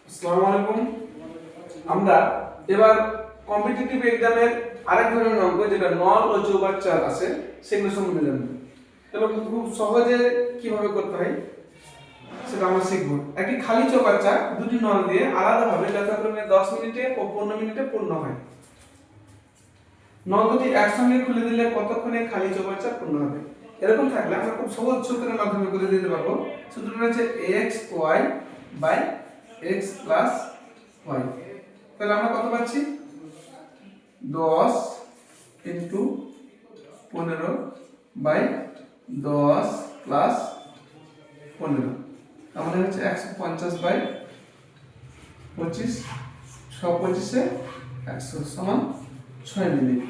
আসসালামু আলাইকুম। আমরা এবার কম্পিটিটিভ এক্সামের আরেক ধরনের অঙ্ক যেটা নল ও চৌবাচ্চার আছে সেগুলো সম্বন্ধে জানবো এবং খুব সহজে কিভাবে করতে হয় সেটা আমরা শিখব। একটি খালি চৌবাচ্চা দুটি নল দিয়ে আলাদাভাবে যথাক্রমে 10 মিনিটে ও 15 মিনিটে পূর্ণ হয়। নল দুটি একসঙ্গে খুলে দিলে কতক্ষণে খালি চৌবাচ্চা পূর্ণ হবে? এরকম থাকলে আমরা খুব সহজ সূত্রের মাধ্যমে করে দিতে পারবো। সূত্রটা হচ্ছে x y by x plus y। তাহলে আমরা কত পাচ্ছি? 10 ইনটু 15 বাই 10 প্লাস 15, আমাদের হচ্ছে 150 বাই 25, 125 এ 100 সমান 6 মিনিট।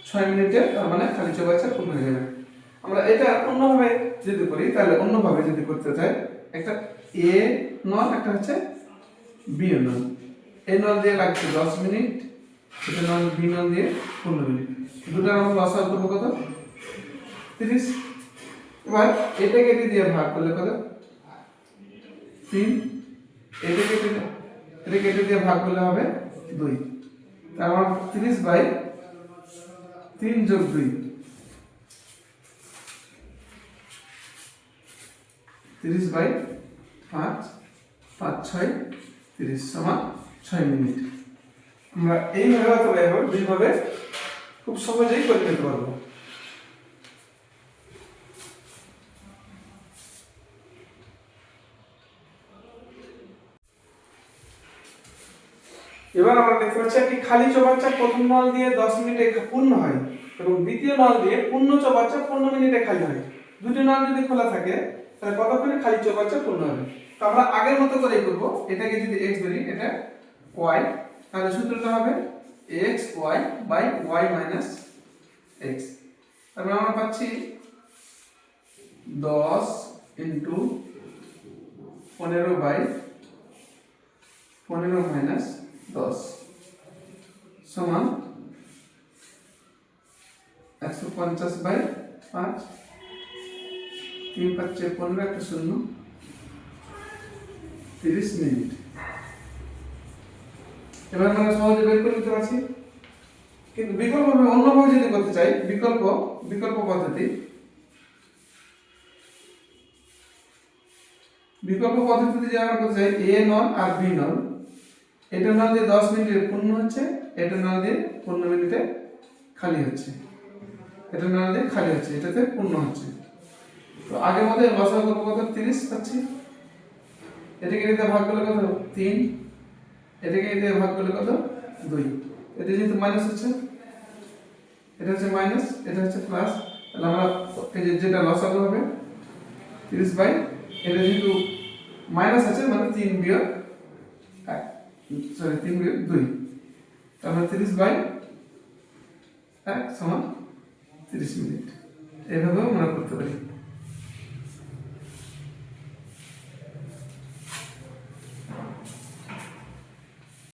6 মিনিটে তার মানে খালি চৌবাচ্চা পূর্ণ হয়ে যাবে। আমরা এটা অন্যভাবে যদি করি, তাহলে অন্যভাবে যদি করতে চাই, একটা এ নল, একটা হচ্ছে বি নল। এ নল দিয়ে লাগছে 10 মিনিট, এটা নল বি নল দিয়ে 15 মিনিট। দুটার আমরা লসাগু করব কত? 30। এবার এটাকে এটি দিয়ে ভাগ করলে কত? 3। এটাকে এটি দিয়ে ভাগ করলে হবে 2। তার মানে 30 বাই 3 যোগ 2, 30 বাই 5, 5 6 30 সমান 6 মিনিট। আমরা এইভাবে অথবা এভাবে দুইভাবে খুব সহজেই করে নিতে পারবো। এবার আমরা দেখতে পাচ্ছি একটি খালি চৌবাচ্চা প্রথম নল দিয়ে 10 মিনিটে পূর্ণ হয় এবং দ্বিতীয় নল দিয়ে পূর্ণ চৌবাচ্চা 15 মিনিটে খালি হয়। দুটি নল যদি খোলা থাকে তাহলে কতক্ষণে খালি চৌবাচ্চা পূর্ণ হবে? তো আমরা আগের মতো করেই করব। এটাকে যদি x ধরি, এটা y, তাহলে সূত্রটা হবে x y by y minus x। তারপর আমরা পাচ্ছি 10 ইনটু 15 বাই 15 মাইনাস 10 সমান 150 বাই 5, 3 5 15, একটা শূন্য, 30 মিনিট। এবার আমরা সহজে বের করে নিতে পারছি। কিন্তু বিকল্পভাবে অন্যভাবে যদি করতে চাই, বিকল্প পদ্ধতিতে যদি আমরা করতে চাই, এ নল আর বি নল, এটা নল দিয়ে 10 মিনিটে পূর্ণ হচ্ছে, এটা নল দিয়ে 15 মিনিটে খালি হচ্ছে, এটা নল দিয়ে খালি হচ্ছে, এটাতে পূর্ণ হচ্ছে। তো আগের মতো লসাগু করব কত? 30 পাচ্ছি। এটাকে দিয়ে ভাগ করলে কত? 3। এটাকে দিয়ে ভাগ করলে কত? 2। এটা যেহেতু মাইনাস হচ্ছে, এটা হচ্ছে মাইনাস, এটা হচ্ছে প্লাস, তাহলে আমরা যেটা লসাগু হবে 30 বাই, এটা যেহেতু মাইনাস আছে মানে 3 বিয়োগ 2, তাহলে 30 বাই 1 সমান 30 মিনিট। এইভাবেও আমরা করতে পারি।